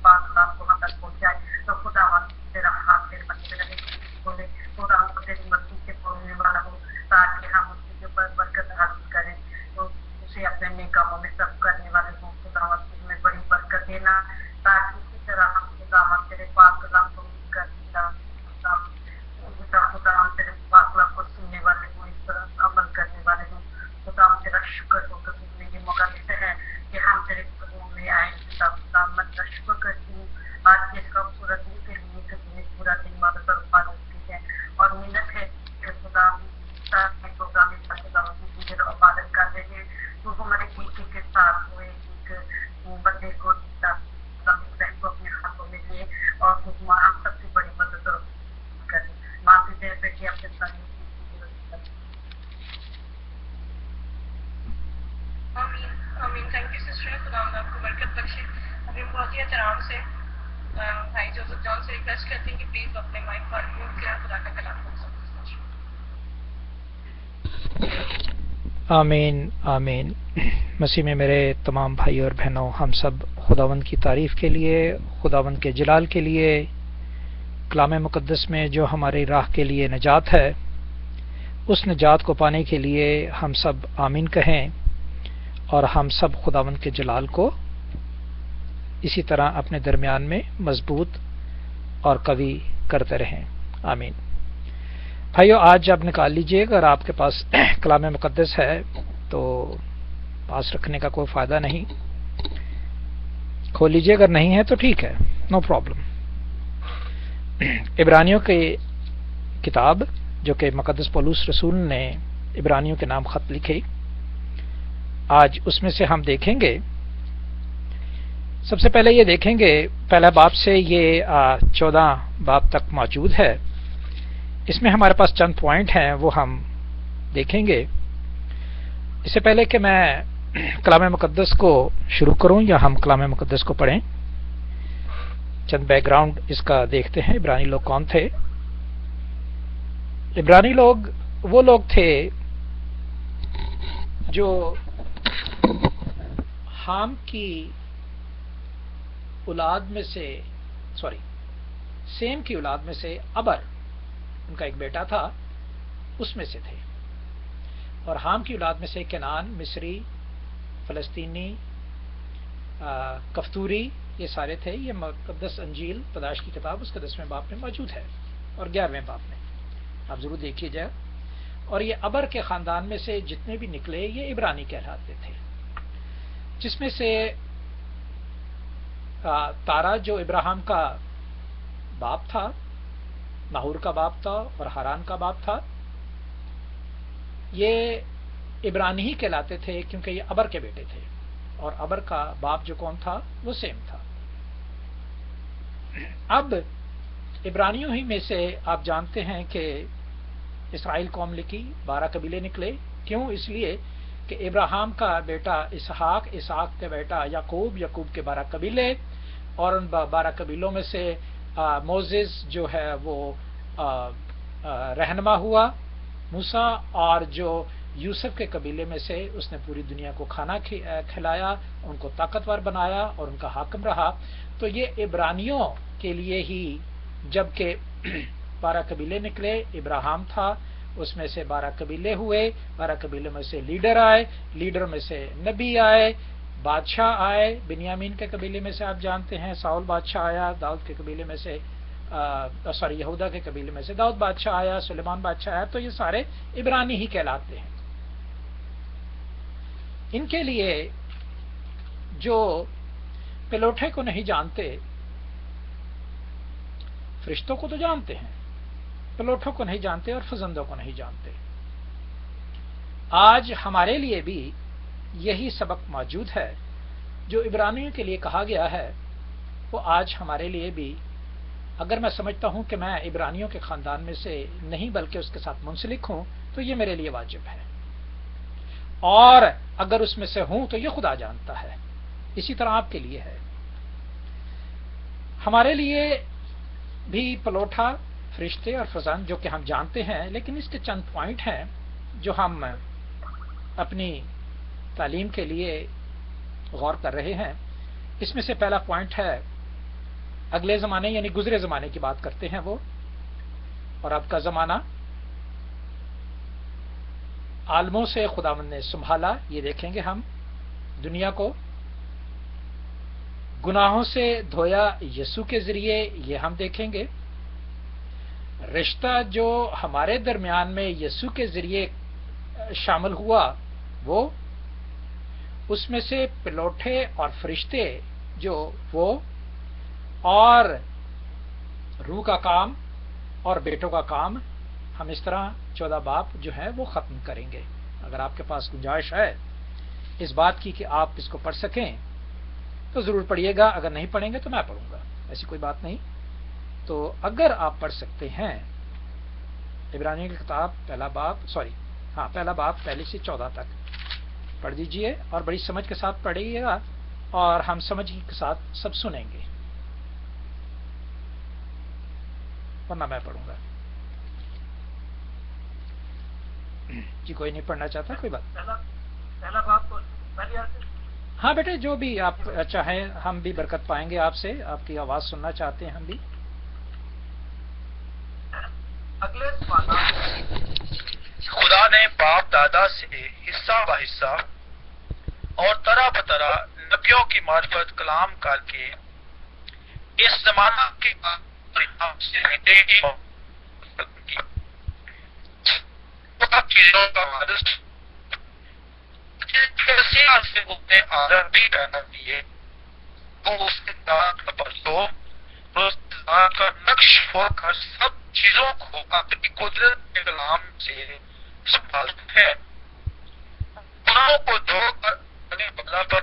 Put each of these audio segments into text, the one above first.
पाक कलाम को हम तक पहुंचाए। तो खुदा तेरा हाथ तेरे बंदे में लगे बोले खुदा हमको तेरी मर्जी से बोलने वाला हो, ताकि हम उसके ऊपर बरकत हासिल करें। तो उसे अपने नेक कामों में सब करने वाले हो खुदा में बड़ी बरकत देना, ताकि इसी तरह हम खुदा तेरे पाक कलाम को खुदा हम तेरे पाक कलाम को सुनने वाले हो, इस पर अमल करने वाले हो। खुदा हम तेरा शुक्र हो कि तुमने ये मौका देते हैं कि हम तेरे कदमों में आए। खुदा मैं तेरा शुक्र करती हूँ आज के इसका पूरा दिन के लिए कि तुमने पूरा दिन मदद और हिफाजत की है, और मिन्नत है कि खुदा प्रोग्राम में उत्पादन कर रहे हैं। तो हमारे एक के साथ हुए एक बंदे को अपने हाथों में लिए और हम सबसे बड़ी मदद और करें। माफी दे बेटी अपने आमीन आमीन। थैंक यू सिस्टर, खुदा आपको बरकत बख्शे। अभी हम बहुत ही एहतराम से भाई जोसेफ जॉन से रिक्वेस्ट करते हैं कि प्लीज अपने माइक पर म्यूट करें, खुदा का कलाम हो सकता। आमीन आमीन। मसीह में मेरे तमाम भाई और बहनों, हम सब खुदावंद की तारीफ के लिए, खुदावंद के जलाल के लिए, कलाम मुकद्दस में जो हमारी राह के लिए नजात है, उस नजात को पाने के लिए हम सब आमीन कहें, और हम सब खुदावंद के जलाल को इसी तरह अपने दरमियान में मजबूत और कवी करते रहें। आमीन। भाइयों, आज आप निकाल लीजिए, अगर आपके पास कलाम मुकद्दस है तो पास रखने का कोई फायदा नहीं, खोल लीजिए, अगर नहीं है तो ठीक है, नो प्रॉब्लम। इब्रानियों की किताब, जो कि मुकद्दस पौलुस रसूल ने इब्रानियों के नाम खत लिखे, आज उसमें से हम देखेंगे। सबसे पहले ये देखेंगे, पहला बाब से ये 14 बाब तक मौजूद है। इसमें हमारे पास चंद पॉइंट हैं, वो हम देखेंगे। इससे पहले कि मैं कलाम मुकद्दस को शुरू करूं या हम कलाम मुकद्दस को पढ़ें, चंद बैकग्राउंड इसका देखते हैं। इब्रानी लोग कौन थे? इब्रानी लोग वो लोग थे जो हाम की औलाद में से, सेम की औलाद में से अबर, उनका एक बेटा था, उसमें से थे। और हाम की औलाद में से केनान, मिस्री, फलस्तीनी, कफ्तूरी, ये सारे थे। ये मुकद्दस अंजील पैदाइश की किताब उसके 10वें बाब में मौजूद है और 11वें बाब में, आप जरूर देखिए जाए। और ये अबर के खानदान में से जितने भी निकले ये इब्रानी कहलाते थे, जिसमें से तारा जो इब्राहिम का बाप था, नाहूर का बाप था और हारान का बाप था, ये इब्रानी ही कहलाते थे क्योंकि ये अबर के बेटे थे। और अबर का बाप जो कौन था वो सेम था। अब इब्रानियों ही में से आप जानते हैं कि इसराइल कौम लिखी, 12 कबीले निकले। क्यों? इसलिए कि इब्राहिम का बेटा इसहाक, इसहाक का बेटा याकूब, याकूब के 12 कबीले, और उन 12 कबीलों में से मोजेस जो है वो रहनुमा हुआ, मूसा, और जो यूसुफ के कबीले में से उसने पूरी दुनिया को खाना खिलाया, उनको ताकतवर बनाया और उनका हाकिम रहा। तो ये इब्रानियों के लिए ही, जबकि 12 कबीले निकले, इब्राहिम था, उसमें से 12 कबीले हुए, 12 कबीले में से लीडर आए, लीडर में से नबी आए, बादशाह आए। बिन्यामीन के कबीले में से आप जानते हैं साउल बादशाह आया, दाऊद के कबीले में से यहूदा के कबीले में से दाऊद बादशाह आया, सुलेमान बादशाह आया। तो ये सारे इब्रानी ही कहलाते हैं। इनके लिए जो पिलोठे को नहीं जानते, फरिश्तों को तो जानते हैं, पिलोठों को नहीं जानते और फजंदों को नहीं जानते। आज हमारे लिए भी यही सबक मौजूद है जो इब्रानियों के लिए कहा गया है, वो आज हमारे लिए भी, अगर मैं समझता हूं कि मैं इब्रानियों के खानदान में से नहीं बल्कि उसके साथ मुंसलिक हूं, तो ये मेरे लिए वाजिब है। और अगर उसमें से हूं तो ये खुदा जानता है। इसी तरह आपके लिए है। हमारे लिए भी पलोठा, फरिश्ते और फजान जो कि हम जानते हैं, लेकिन इसके चंद पॉइंट हैं जो हम अपनी तालीम के लिए गौर कर रहे हैं। इसमें से पहला पॉइंट है اگلے زمانے یعنی گزرے زمانے کی بات کرتے ہیں وہ، اور اب کا زمانہ عالموں سے خداوند نے سنبھالا. یہ دیکھیں گے ہم دنیا کو گناہوں سے دھویا یسوع کے ذریعے، یہ ہم دیکھیں گے. رشتہ جو ہمارے درمیان میں یسوع کے ذریعے شامل ہوا، وہ اس میں سے پلوٹھے اور فرشتے جو وہ اور روح کا کام اور بیٹوں کا کام، ہم اس طرح 14 باب جو ہے وہ ختم کریں گے. اگر آپ کے پاس گنجائش ہے اس بات کی کہ آپ اس کو پڑھ سکیں تو ضرور پڑھیے گا، اگر نہیں پڑھیں گے تو میں پڑھوں گا، ایسی کوئی بات نہیں. تو اگر آپ پڑھ سکتے ہیں عبرانیوں کی کتاب پہلا باب پہلے سے 14 تک پڑھ دیجئے، اور بڑی سمجھ کے ساتھ پڑھیے گا، اور ہم سمجھ کے ساتھ سب سنیں گے، ورنہ میں پڑھوں گا. جی کوئی نہیں پڑھنا چاہتا، کوئی بات. پہلا باب پہلی آیت سے؟ ہاں بیٹے، جو بھی آپ چاہیں، ہم بھی برکت پائیں گے آپ سے، آپ کی آواز سننا چاہتے ہیں ہم بھی. اگلے سوالات خدا نے باپ دادا سے حصہ بہ حصہ اور طرح بطرح نبیوں کی معرفت کلام کر کے اس زمانہ کے چیزوں کا وارث سے اپنے آدر بھی کرنا دیے، وہ اس کے ذات کا پرسو اس ذات کا نقش ہو کر سب چیزوں کو اپنی قدرت کے کلام سے سنبھالتا ہے. گناہوں کو دھو کر اپنے بدلا پر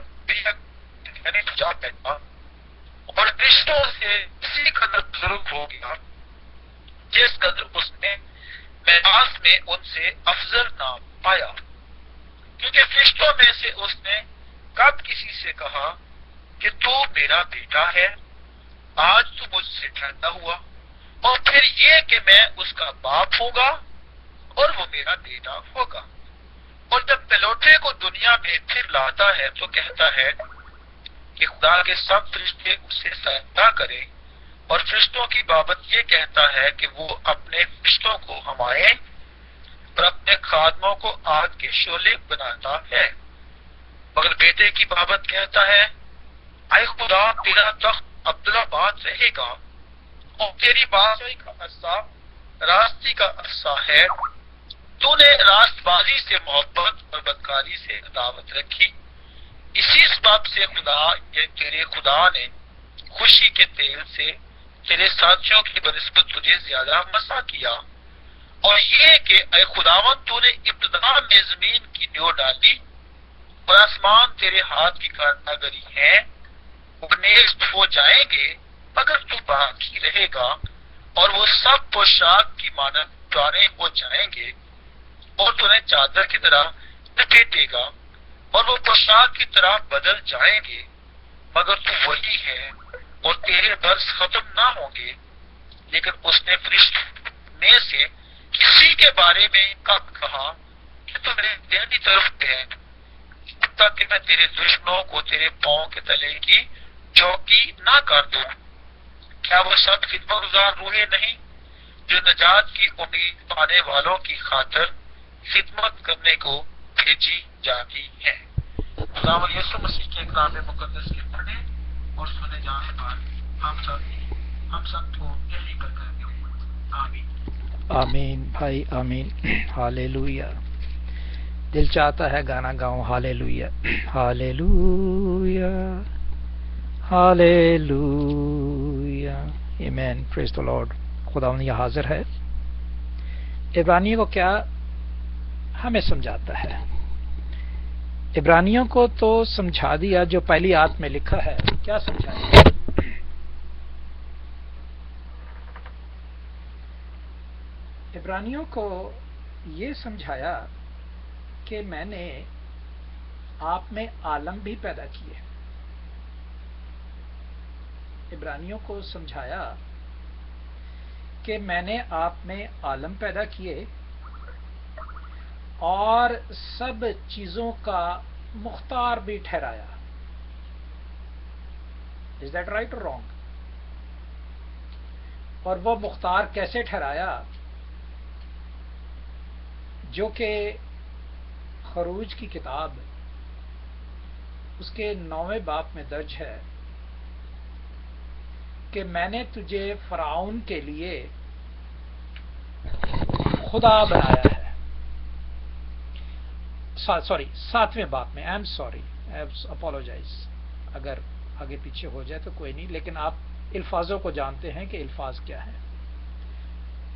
جا بیٹھا اور رشتوں سے اسی قدر بزرگ ہو گیا جس قدر اس نے میراث میں ان سے افضل نام پایا. کیونکہ فرشتوں میں سے اس نے کب کسی سے کہا کہ تو میرا بیٹا ہے، آج تو مجھ سے ٹھہرتا ہوا، اور پھر یہ کہ میں اس کا باپ ہوگا اور وہ میرا بیٹا ہوگا. اور جب پلوٹے کو دنیا میں پھر لاتا ہے تو کہتا ہے کہ خدا کے سب فرشتے اسے سجدہ کریں، اور فرشتوں کی بابت یہ کہتا ہے کہ وہ اپنے فرشتوں کو ہمائے اور اپنے خادموں کو آگ کے شعلے بناتا ہے. مگر بیٹے کی بابت کہتا ہے اے خدا، تیرا تخت عبدالآباد رہے گا اور تیری بادشاہی کا عرصہ راستی کا عرصہ ہے. تو نے راست بازی سے محبت اور بدکاری سے عداوت رکھی، اسی سبب سے خدا یہ تیرے خدا نے خوشی کے تیل سے تیرے ساتھیوں کی بنسبت تجھے زیادہ مسا کیا. اور یہ کہ اے خداوند، تو نے ابتدا میں زمین کی نیو ڈالی اور آسمان تیرے ہاتھ کی کارناگری ہے، وہ نیست ہو جائیں گے مگر تو باقی رہے گا، اور وہ سب پوشاک کی مانند پرانے ہو جائیں گے، اور تو نے چادر کی طرح لپیٹے گا اور وہ پوشاک کی طرح بدل جائیں گے، مگر تو وہی ہے اور تیرے برس ختم نہ ہوں گے. لیکن اس نے فرشتوں میں سے کسی کے بارے میں کب کہا کہ تو میرے دہنی طرف بیٹھ تاکہ میں تیرے دشمنوں کو تیرے پاؤں کے تلے کی چوکی نہ کر دوں. کیا وہ سب خدمت گزار روحیں نہیں جو نجات کی امید پانے والوں کی خاطر خدمت کرنے کو بھیجی جاتی ہے؟ خداوند یسوع مسیح کے کلام مقدس کے پڑھنے اور سنے جانے پر ہم سب کو یہی برکت دے. آمین. آمین بھائی، آمین. ہالےلویا. دل چاہتا ہے گانا گاؤں، ہالےلویا ہالےلویا ہالےلویا. آمین. پریز دی لارڈ. خداوند یہ حاضر ہے. عبرانیوں کو کیا ہمیں سمجھاتا ہے؟ عبرانیوں کو تو سمجھا دیا جو پہلی آیت میں لکھا ہے. کیا سمجھایا؟ عبرانیوں کو یہ سمجھایا کہ میں نے آپ میں عالم بھی پیدا کیے. عبرانیوں کو سمجھایا کہ میں نے آپ میں عالم پیدا کیے اور سب چیزوں کا مختار بھی ٹھہرایا. Is that right or wrong? اور وہ مختار کیسے ٹھہرایا، جو کہ خروج کی کتاب اس کے 9ویں باب میں درج ہے کہ میں نے تجھے فرعون کے لیے خدا بنایا ہے. سوری 7ویں باب میں، اپولوجائز اگر آگے پیچھے ہو جائے تو کوئی نہیں، لیکن آپ الفاظوں کو جانتے ہیں کہ الفاظ کیا ہے.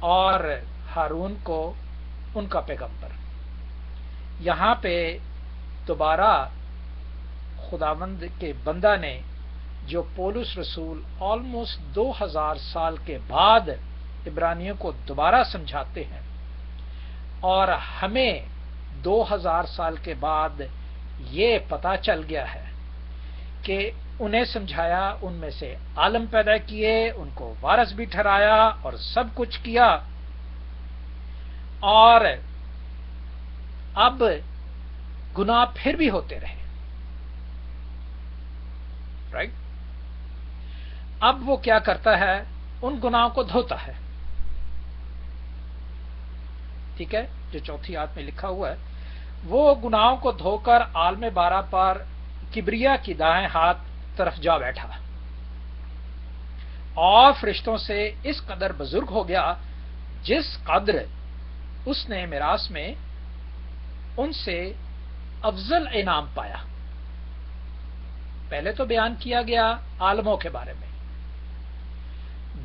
اور ہارون کو ان کا پیغمبر. یہاں پہ دوبارہ خداوند کے بندہ نے، جو پولس رسول آلموسٹ 2000 سال کے بعد عبرانیوں کو دوبارہ سمجھاتے ہیں، اور ہمیں 2000 سال کے بعد یہ پتا چل گیا ہے کہ انہیں سمجھایا، ان میں سے عالم پیدا کیے، ان کو وارث بھی ٹھہرایا اور سب کچھ کیا، اور اب گناہ پھر بھی ہوتے رہے. رائٹ؟ اب وہ کیا کرتا ہے؟ ان گناہوں کو دھوتا ہے. ٹھیک ہے، جو 4 آیت میں لکھا ہوا ہے، وہ گناہوں کو دھو کر عالم بارہ پر کبریا کی دائیں ہاتھ طرف جا بیٹھا، اور فرشتوں سے اس قدر بزرگ ہو گیا جس قدر اس نے میراث میں ان سے افضل انعام پایا. پہلے تو بیان کیا گیا عالموں کے بارے میں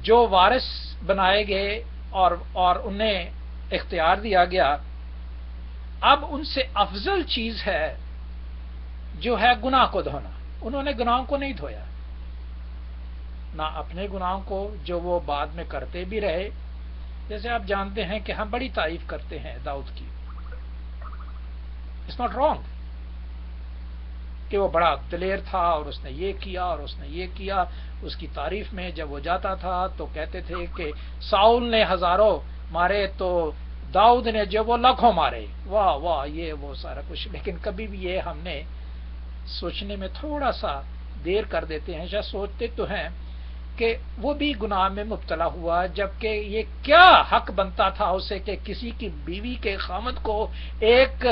جو وارث بنائے گئے اور انہیں اختیار دیا گیا. اب ان سے افضل چیز ہے جو ہے گناہ کو دھونا. انہوں نے گناہوں کو نہیں دھویا، نہ اپنے گناہوں کو جو وہ بعد میں کرتے بھی رہے. جیسے آپ جانتے ہیں کہ ہم بڑی تعریف کرتے ہیں داؤد کی. اٹس ناٹ رانگ کہ وہ بڑا دلیر تھا اور اس نے یہ کیا اور اس نے یہ کیا. اس کی تعریف میں جب وہ جاتا تھا تو کہتے تھے کہ ساؤل نے ہزاروں مارے تو داؤد نے جو وہ لاکھوں مارے. واہ واہ، یہ وہ سارا کچھ. لیکن کبھی بھی یہ ہم نے سوچنے میں تھوڑا سا دیر کر دیتے ہیں. شاید سوچتے تو ہیں کہ وہ بھی گناہ میں مبتلا ہوا، جبکہ یہ کیا حق بنتا تھا اسے کہ کسی کی بیوی کے خامد کو ایک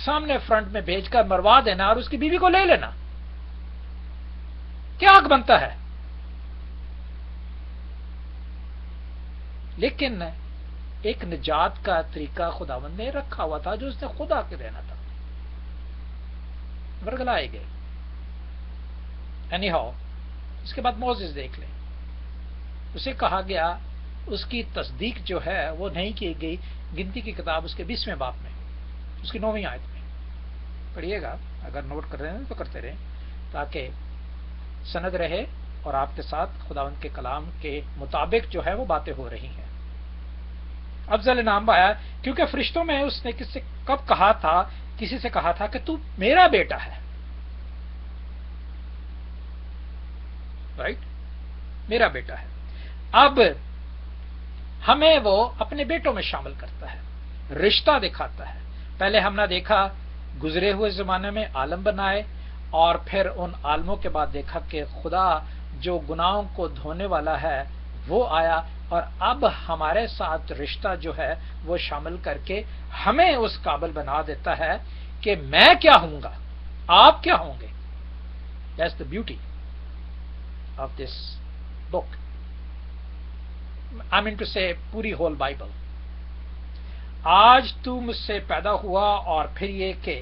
سامنے فرنٹ میں بھیج کر مروا دینا اور اس کی بیوی کو لے لینا. کیا حق بنتا ہے؟ لیکن ایک نجات کا طریقہ خداوند نے رکھا ہوا تھا جو اس نے خدا کے دینا تھا. ورگلائے گئے. اینی ہاؤ، اس کے بعد موزیس دیکھ لیں. اسے کہا گیا، اس کی تصدیق جو ہے وہ نہیں کی گئی. گنتی کی کتاب اس کے 20ویں باب میں، اس کی 9ویں آیت میں پڑھیے گا. اگر نوٹ کر رہے ہیں تو کرتے رہیں تاکہ سند رہے اور آپ کے ساتھ خداوند کے کلام کے مطابق جو ہے وہ باتیں ہو رہی ہیں. افضل انعام آیا کیونکہ فرشتوں میں اس نے کسی سے کہا تھا کہ تو میرا بیٹا ہے. رائٹ؟ میرا بیٹا ہے. اب ہمیں وہ اپنے بیٹوں میں شامل کرتا ہے، رشتہ دکھاتا ہے. پہلے ہم نے دیکھا گزرے ہوئے زمانے میں عالم بنائے، اور پھر ان عالموں کے بعد دیکھا کہ خدا جو گناہوں کو دھونے والا ہے وہ آیا، اور اب ہمارے ساتھ رشتہ جو ہے وہ شامل کر کے ہمیں اس قابل بنا دیتا ہے کہ میں کیا ہوں گا، آپ کیا ہوں گے. That's the beauty of this book. I mean to say پوری ہول بائبل. آج تو مجھ سے پیدا ہوا، اور پھر یہ کہ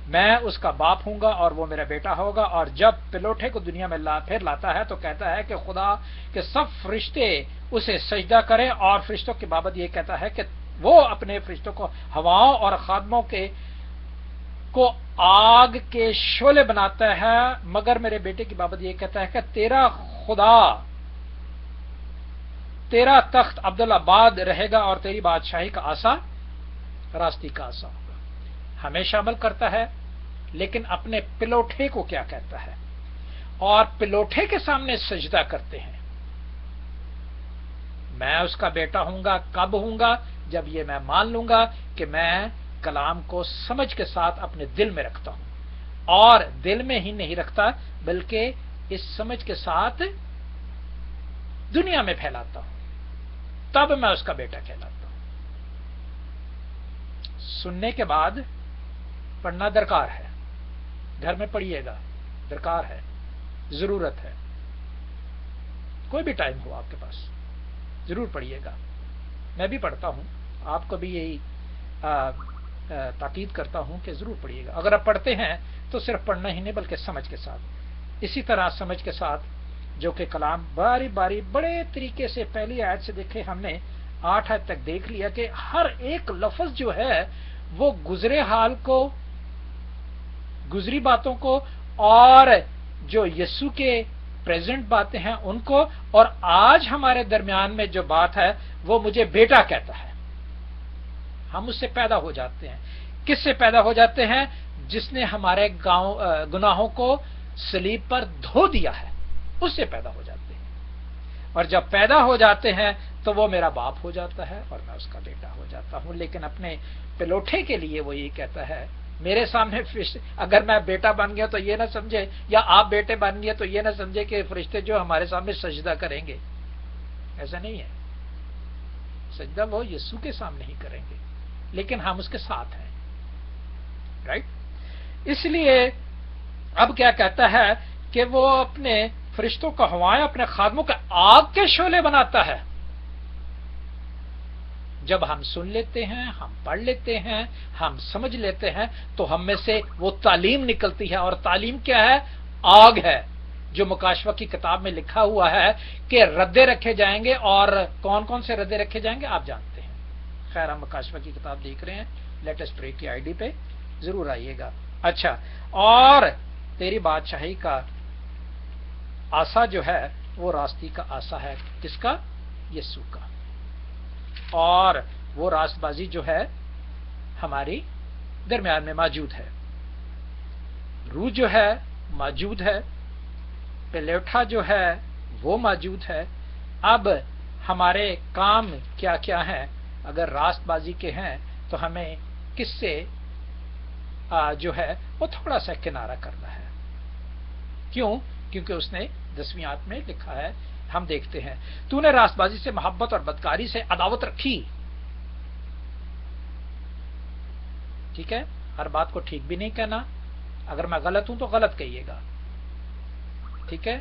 میں اس کا باپ ہوں گا اور وہ میرا بیٹا ہوگا. اور جب پلوٹے کو دنیا میں پھر لاتا ہے تو کہتا ہے کہ خدا کے سب فرشتے اسے سجدہ کریں، اور فرشتوں کی بابت یہ کہتا ہے کہ وہ اپنے فرشتوں کو ہواؤں اور خادموں کو آگ کے شعلے بناتا ہے. مگر میرے بیٹے کی بابت یہ کہتا ہے کہ تیرا خدا، تیرا تخت عبدالآباد رہے گا، اور تیری بادشاہی کا آسا راستی کا آسا ہوگا. ہمیں شامل کرتا ہے، لیکن اپنے پلوٹے کو کیا کہتا ہے؟ اور پلوٹے کے سامنے سجدہ کرتے ہیں. میں اس کا بیٹا ہوں گا. کب ہوں گا؟ جب یہ میں مان لوں گا کہ میں کلام کو سمجھ کے ساتھ اپنے دل میں رکھتا ہوں، اور دل میں ہی نہیں رکھتا بلکہ اس سمجھ کے ساتھ دنیا میں پھیلاتا ہوں. तब मैं उसका बेटा कहलाता हूं। सुनने के बाद पढ़ना दरकार है, घर में पढ़िएगा, दरकार है, जरूरत है। कोई भी टाइम हो आपके पास जरूर पढ़िएगा। मैं भी पढ़ता हूं, आपको भी यही ताकीद करता हूं कि जरूर पढ़िएगा। अगर आप पढ़ते हैं तो सिर्फ पढ़ना ही नहीं बल्कि समझ के साथ। इसी तरह समझ के साथ जो कि कलाम बारी बारी बड़े तरीके से पहली आयत से देखे, हमने 8 आयत तक देख लिया कि हर एक लफ्ज जो है वो गुजरे हाल को, गुजरी बातों को, और जो यीशु के प्रेजेंट बातें हैं उनको, और आज हमारे दरमियान में जो बात है वो मुझे बेटा कहता है। हम उससे पैदा हो जाते हैं। किससे पैदा हो जाते हैं? जिसने हमारे गुनाहों को सलीब पर धो दिया है, उससे पैदा हो जाते हैं। और जब पैदा हो जाते हैं तो वो मेरा बाप हो जाता है और मैं उसका बेटा हो जाता हूं। लेकिन अपने पिलोठे के लिए वो ये कहता है, मेरे सामने अगर मैं बेटा बन गया तो ये ना समझे, या आप बेटे बन गए तो ये ना समझे कि फरिश्ते जो हमारे सामने सजदा करेंगे। ऐसा नहीं है। सजदा वो यीशु के सामने ही करेंगे, लेकिन हम उसके साथ हैं, राइट। इसलिए अब क्या कहता है कि वो अपने फरिश्तों को हवाएं अपने खादमों के आग के शोले बनाता है। जब हम सुन लेते हैं, हम पढ़ लेते हैं, हम समझ लेते हैं, तो हम में से वो तालीम निकलती है। और तालीम क्या है? आग है, जो मुकाशवा की किताब में लिखा हुआ है कि रद्दे रखे जाएंगे। और कौन कौन से रद्दे रखे जाएंगे आप जानते हैं। खैर, हम मुकाशवा की किताब देख रहे हैं, लेटेस्ट प्रे की आईडी पे जरूर आइएगा। अच्छा, और तेरी बादशाही का आसा जो है वो रास्ती का आसा है। किसका? यीशु का। और वो रास्तबाजी जो है हमारी दरमियान में मौजूद है। रूह जो है मौजूद है, पिलोठा जो है वो मौजूद है। अब हमारे काम क्या क्या हैं? अगर रास्तबाजी के हैं तो हमें किससे जो है वो थोड़ा सा किनारा करना है। क्यों? क्योंकि उसने 10वीं आयत में लिखा है, हम देखते हैं, तूने रास्तबाजी से, मोहब्बत और बदकारी से अदावत रखी। ठीक है, हर बात को ठीक भी नहीं कहना। अगर मैं गलत हूं तो गलत कहिएगा, ठीक है,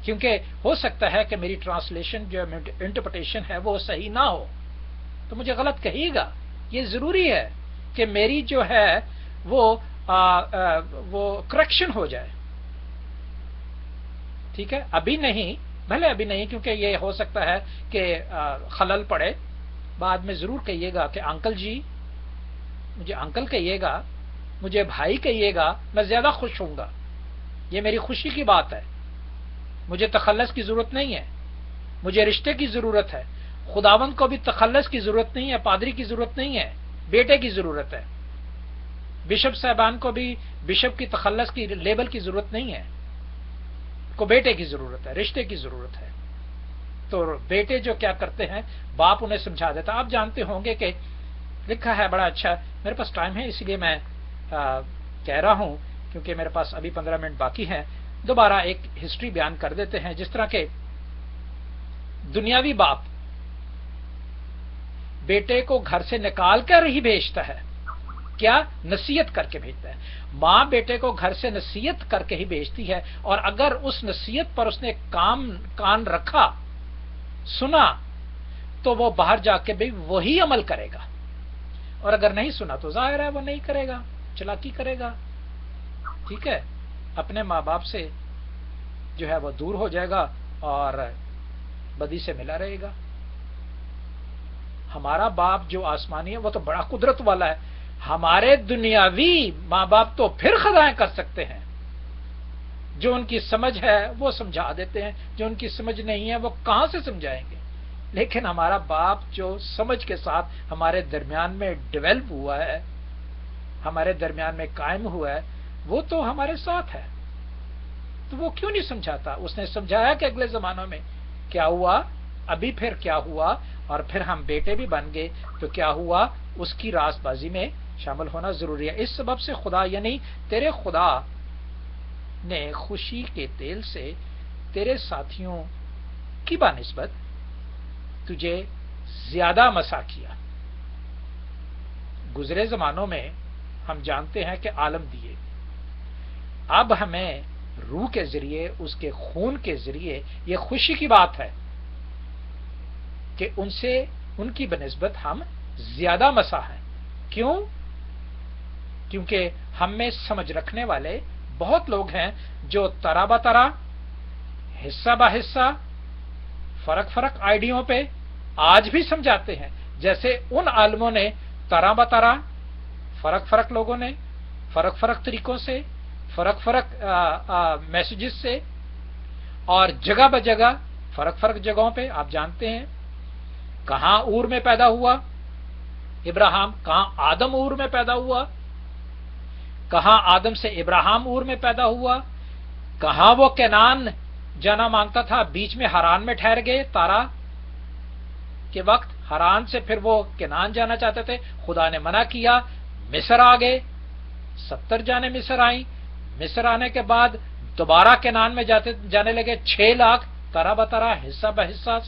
क्योंकि हो सकता है कि मेरी ट्रांसलेशन जो इंटरप्रिटेशन है वो सही ना हो, तो मुझे गलत कहिएगा। ये जरूरी है कि मेरी जो है वो करेक्शन हो जाए। ठीक है, अभी नहीं, भले अभी नहीं, क्योंकि ये हो सकता है कि खलल पड़े। बाद में जरूर कहिएगा कि अंकल जी, मुझे अंकल कहिएगा, मुझे भाई कहिएगा, मैं ज्यादा खुश होऊंगा। ये मेरी खुशी की बात है। मुझे तखल्लुस की जरूरत नहीं है, मुझे रिश्ते की जरूरत है। खुदावंद को भी तखल्लुस की जरूरत नहीं है, पादरी की जरूरत नहीं है, बेटे की जरूरत है। बिशप साहबान को भी बिशप की तखल्लुस की लेबल की जरूरत नहीं है, को बेटे की जरूरत है, रिश्ते की जरूरत है। तो बेटे जो क्या करते हैं, बाप उन्हें समझा देता। आप जानते होंगे कि लिखा है बड़ा अच्छा, मेरे पास टाइम है इसलिए मैं कह रहा हूं, क्योंकि मेरे पास अभी 15 मिनट बाकी हैं। दोबारा एक हिस्ट्री बयान कर देते हैं। जिस तरह के दुनियावी बाप बेटे को घर से निकाल कर ही भेजता है, क्या? नसीहत करके भेजता है। माँ बेटे को घर से नसीहत करके ही भेजती है, और अगर उस नसीहत पर उसने कान रखा, सुना, तो वो बाहर जाके भी वही अमल करेगा। और अगर नहीं सुना तो जाहिर है वो नहीं करेगा, चालाकी करेगा। ठीक है, अपने माँ बाप से जो है वो दूर हो जाएगा और बदी से मिला रहेगा। हमारा बाप जो आसमानी है वो तो बड़ा कुदरत वाला है। हमारे दुनियावी माँ बाप तो फिर खदाएं कर सकते हैं, जो उनकी समझ है वो समझा देते हैं, जो उनकी समझ नहीं है वो कहां से समझाएंगे। लेकिन हमारा बाप जो समझ के साथ हमारे दरमियान में डेवलप हुआ है, हमारे दरमियान में कायम हुआ है, वो तो हमारे साथ है। तो वो क्यों नहीं समझाता? उसने समझाया कि अगले जमानों में क्या हुआ, अभी फिर क्या हुआ, और फिर हम बेटे भी बन गए तो क्या हुआ, उसकी रास्तबाजी में शामिल होना जरूरी है। इस सबब से खुदा यानी तेरे खुदा ने खुशी के तेल से तेरे साथियों की बानिस्बत तुझे ज्यादा मसा किया। गुजरे जमानों में हम जानते हैं कि आलम दिए, अब हमें रूह के जरिए, उसके खून के जरिए ये खुशी की बात है कि उनसे, उनकी बनिस्बत हम ज्यादा मसा हैं। क्यों? क्योंकि हम में समझ रखने वाले बहुत लोग हैं जो तरा बतरा, हिस्सा ब हिस्सा, फर्क फर्क आइडियों पे आज भी समझाते हैं। जैसे उन आलमों ने तरा बतरा, फर्क फर्क लोगों ने फर्क फर्क तरीकों से, फर्क फर्क मैसेजेस से, और जगह ब जगह फर्क फर्क जगहों पे, आप जानते हैं कहां ऊर में पैदा हुआ इब्राहिम, कहां आदम ऊर में पैदा हुआ, कहां आदम से इब्राहिम ऊर में पैदा हुआ, कहां वो केनान जाना मांगता था, बीच में हरान में ठहर गए तारा के वक्त, हरान से फिर वो केनान जाना चाहते थे, खुदा ने मना किया, मिस्र आ गए, 70 जाने मिस्र आई, मिस्र आने के बाद दोबारा केनान में जाने लगे 6 लाख, तरा बतरा, हिस्सा ब हिस्सा।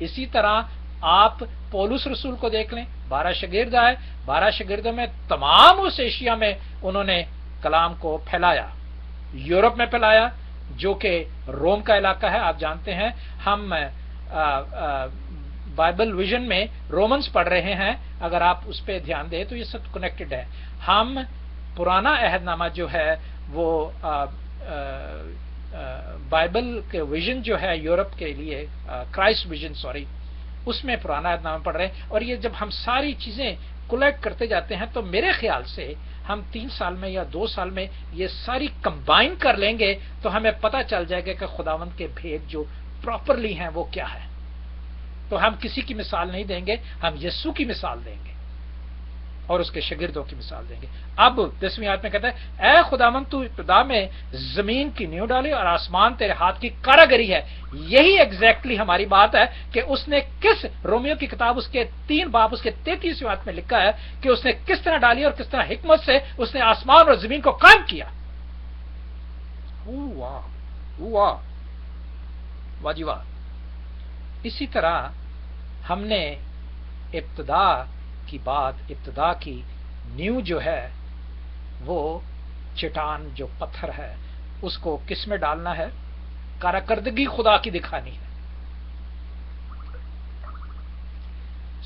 इसी तरह आप पौलुस रसूल को देख लें, 12 शागिर्द आए, 12 शागिर्दों में तमाम उस एशिया में उन्होंने कलाम को फैलाया, यूरोप में फैलाया जो कि रोम का इलाका है। आप जानते हैं हम बाइबल विजन में रोमन्स पढ़ रहे हैं, अगर आप उस पर ध्यान दें तो ये सब कनेक्टेड है। हम पुराना अहदनामा जो है वो बाइबल के विजन जो है यूरोप के लिए, क्राइस्ट विजन सॉरी, उसमें पुराना अहदनामा पढ़ रहे हैं। और ये जब हम सारी चीजें कलेक्ट करते जाते हैं तो मेरे ख्याल से हम 3 साल में या 2 साल में ये सारी कंबाइन कर लेंगे तो हमें पता चल जाएगा कि खुदावंद के भेद जो प्रॉपरली हैं वो क्या है। तो हम किसी की मिसाल नहीं देंगे, हम यीशु की मिसाल देंगे और उसके शागिर्दों की मिसाल देंगे। अब 10वीं आयत में कहता है, ऐ खुदावंद तू इब्तिदा में जमीन की नींव डाली और आसमान तेरे हाथ की कारागरी है। यही एग्जैक्टली हमारी बात है कि उसने किस, रोमियो की किताब उसके 3 बाब उसके 33वीं आयत में लिखा है कि उसने किस तरह डाली और किस तरह हिकमत से उसने आसमान और जमीन को कायम किया। वाह जी वाह। इसी तरह हमने इब्तिदा की बात, इब्तिदा की नींव जो है वो चट्टान जो पत्थर है उसको किस में डालना है? कारकर्दगी खुदा की दिखानी है।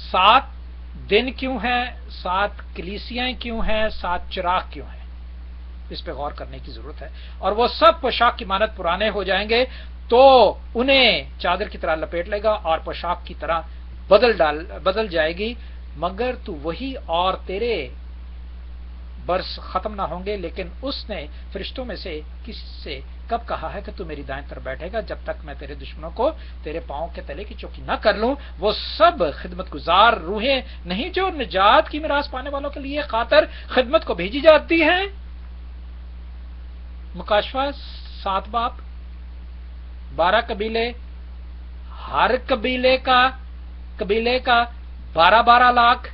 7 दिन क्यों है, 7 कलीसियाएं क्यों हैं, 7 चिराग क्यों हैं, इस पे गौर करने की जरूरत है। और वो सब पोशाक की मानत पुराने हो जाएंगे तो उन्हें चादर की तरह लपेट लेगा और पोशाक की तरह बदल जाएगी, मगर तू वही और तेरे बरस खत्म ना होंगे। लेकिन उसने फरिश्तों में से किसी से कब कहा है कि तू मेरी दाएं तरफ बैठेगा जब तक मैं तेरे दुश्मनों को तेरे पांव के तले की चौकी न कर लूं। वो सब खिदमत गुजार रूहें नहीं जो निजात की मिरास पाने वालों के लिए खातर खिदमत को भेजी जाती है। मुकाशवा 7 बाब, 12 कबीले, हर कबीले का 12-12 लाख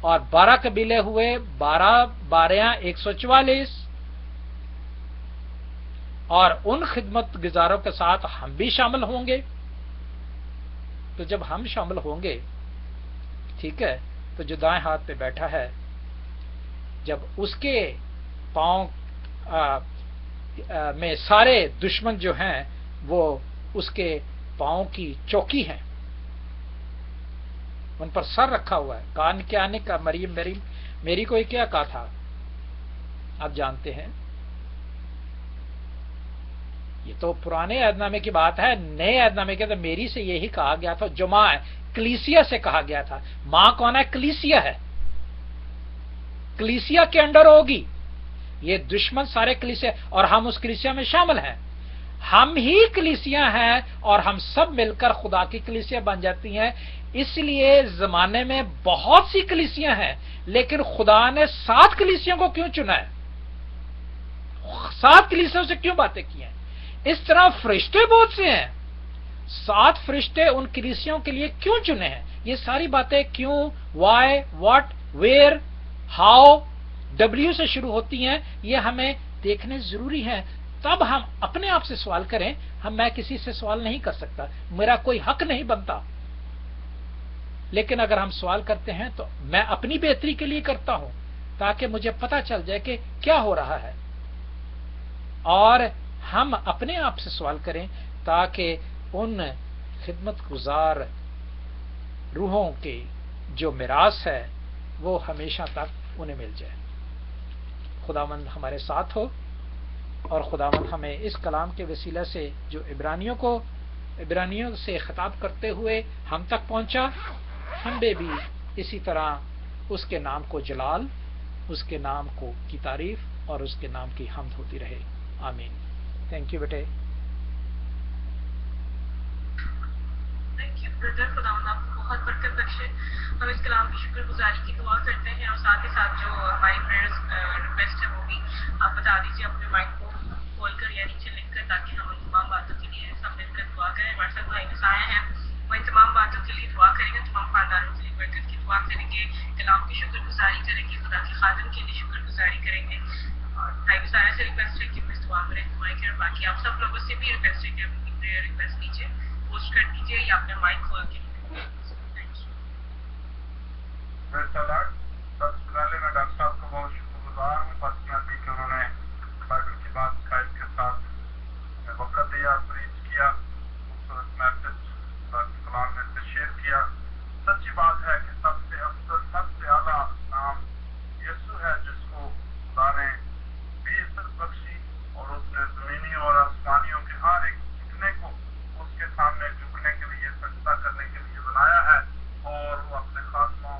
और 12 कबीले हुए 12 144। और उन खिदमत गुजारों के साथ हम भी शामिल होंगे। तो जब हम शामिल होंगे, ठीक है, तो जो दाएं हाथ पे बैठा है, जब उसके पांव में सारे दुश्मन जो हैं वो उसके पांव की चौकी हैं, उन पर सर रखा हुआ है। कान के आने का मरियम मेरी को क्या कहा था आप जानते हैं। ये तो पुराने अहदनामे की बात है। नए अहदनामे के तो मेरी से यही कहा गया था, जो मां है कलीसिया से कहा गया था। मां कौन है? कलीसिया है, कलीसिया के अंडर होगी। ये दुश्मन सारे कलीसिया, और हम उस कलीसिया में शामिल हैं। हम ही कलीसिया हैं और हम सब मिलकर खुदा की कलीसिया बन जाती हैं। इसलिए जमाने में बहुत सी कलीसियां हैं, लेकिन खुदा ने 7 कलीसियों को क्यों चुना है? 7 कलीसियों से क्यों बातें की हैं? इस तरह फरिश्ते बहुत से हैं, 7 फरिश्ते उन कलीसियों के लिए क्यों चुने हैं? ये सारी बातें क्यों, why, what, where, how, W से शुरू होती हैं, ये हमें देखने जरूरी है। तब हम अपने आप से सवाल करें। मैं किसी से सवाल नहीं कर सकता, मेरा कोई हक नहीं बनता। لیکن اگر ہم سوال کرتے ہیں تو میں اپنی بہتری کے لیے کرتا ہوں تاکہ مجھے پتا چل جائے کہ کیا ہو رہا ہے، اور ہم اپنے آپ سے سوال کریں تاکہ ان خدمت گزار روحوں کی جو میراث ہے وہ ہمیشہ تک انہیں مل جائے۔ خداوند ہمارے ساتھ ہو، اور خداوند ہمیں اس کلام کے وسیلہ سے جو عبرانیوں سے خطاب کرتے ہوئے ہم تک پہنچا، ہم بے بھی اسی طرح اس کے نام کو جلال، اس کے نام کو کی تعریف اور اس کے نام کی حمد ہوتی رہے۔ آمین۔ تھینک یو بیٹے۔ تھینک یو بردر، خداوند آپ کو بہت برکت بخشے۔ ہم اس کلام کی شکر گزاری کی دعا کرتے ہیں، اور ساتھ ہی ساتھ جو ہماری پریئرز ریکویسٹ ہے وہ بھی آپ بتا دیجیے اپنے مائک کو کھول کر یا نیچے لکھ کر، تاکہ ہم ان تمام باتوں کے لیے سب مل کر دعا کریں۔ ہمارے ساتھ بھائی نسائیں ہیں، وہ ان تمام باتوں کے لیے دعا کریں گے، تمام خاندانوں کے لیے برکت کی دعا کریں گے، کلام کی شکر گزاری کریں گے، خدا کے خادم کے لیے شکر گزاری کریں گے۔ اور بھائی نسائیں سے ریکویسٹ ہے کہ وہ اس دعا میں رہنمائی کریں۔ باقی آپ سب لوگوں سے بھی ریکویسٹ ہے کہ اپنی پریئر ریکویسٹ نیچے پوسٹ کر دیجیے یا اپنے مائک کھول کے۔ سب سے پہلے میں ڈاکٹر صاحب کو بہت شکر گزار ہوں پرسنلی کہ انہوں نے بائبل کی بات قائد کے ساتھ وقت دیا، پریچ کیا، خوبصورت میسج کلام میں سے شیئر کیا۔ سچی بات ہے کہ سب سے افضل، سب سے اعلیٰ نام یسوع ہے، جس کو خدا نے بھی عزت بخشی، اور اس نے زمینی اور آسمانیوں کے ہر ایک جھکنے کو اس کے سامنے جھکنے کے لیے، سجدہ کرنے کے لیے بنایا ہے، اور وہ اپنے خاتموں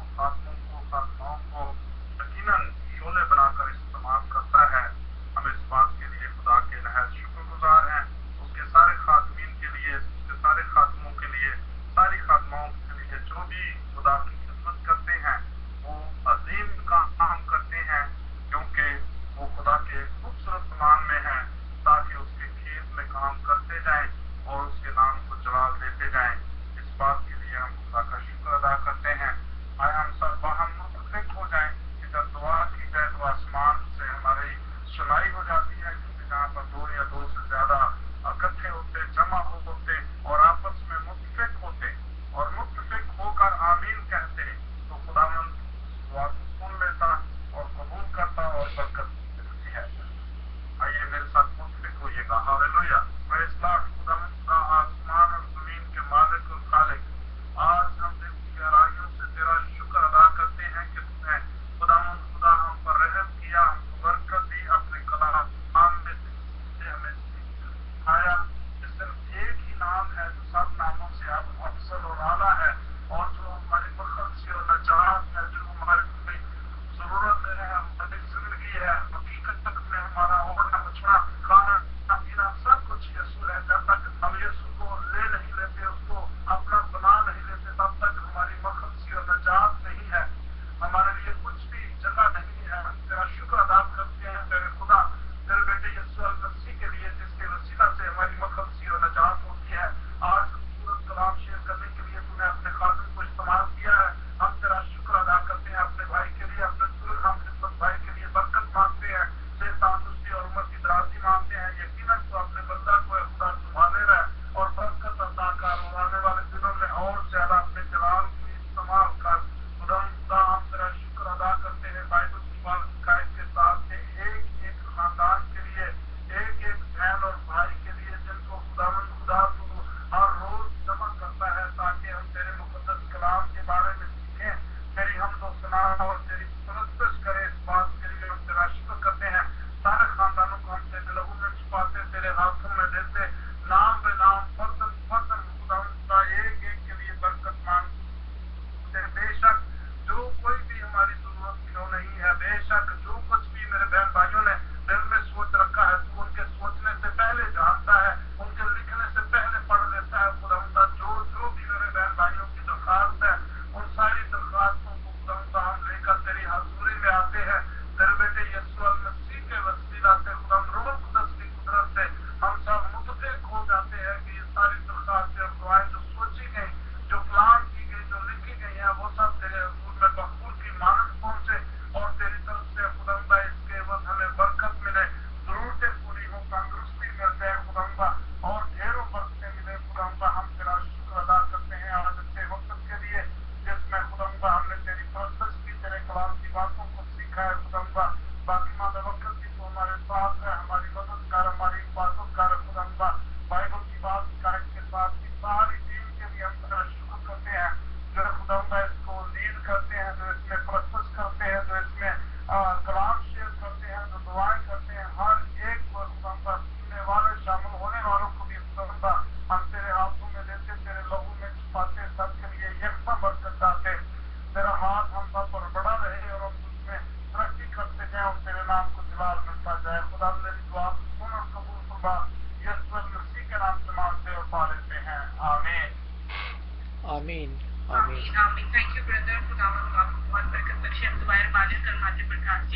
کو یقیناً شعلے بنا کر استعمال کرتا ہے۔ ہم اس بات کے لیے خدا کے نہایت شکر گزار ہیں، اس کے سارے خادمین کے لیے، اس کے سارے خادموں کے لیے، ساری خادماؤں کے لیے جو بھی خدا کی خدمت کرتے ہیں، وہ عظیم کام کرتے ہیں، کیونکہ وہ خدا کے خوبصورت کلام میں ہیں، تاکہ اس کے کھیت میں کام کرتے جائیں اور اس کے نام کو جلال دیتے جائیں۔ اس بات کے لیے ہم خدا کا شکر ادا کرتے ہیں۔ آئے ہم سب باہم متفق ہو جائیں کہ جب دعا کی جائے تو آسمان سے ہماری سنائی ہو جاتی ہے، کیونکہ جہاں پر دو یا دو سے زیادہ اکٹھے ہوتے، جمع ہوتے اور آپس میں متفق ہوتے اور متفق ہو کر آمین کہتے، تو خداوند اس دعا کو سن لیتا اور قبول کرتا اور برکت ملتی ہے۔ آئیے میرے ساتھ متفق ہوئیے گا۔ ہاللیلویہ، پریز گاڈ۔ خداوند کا آسمان اور زمین کے مالک Allah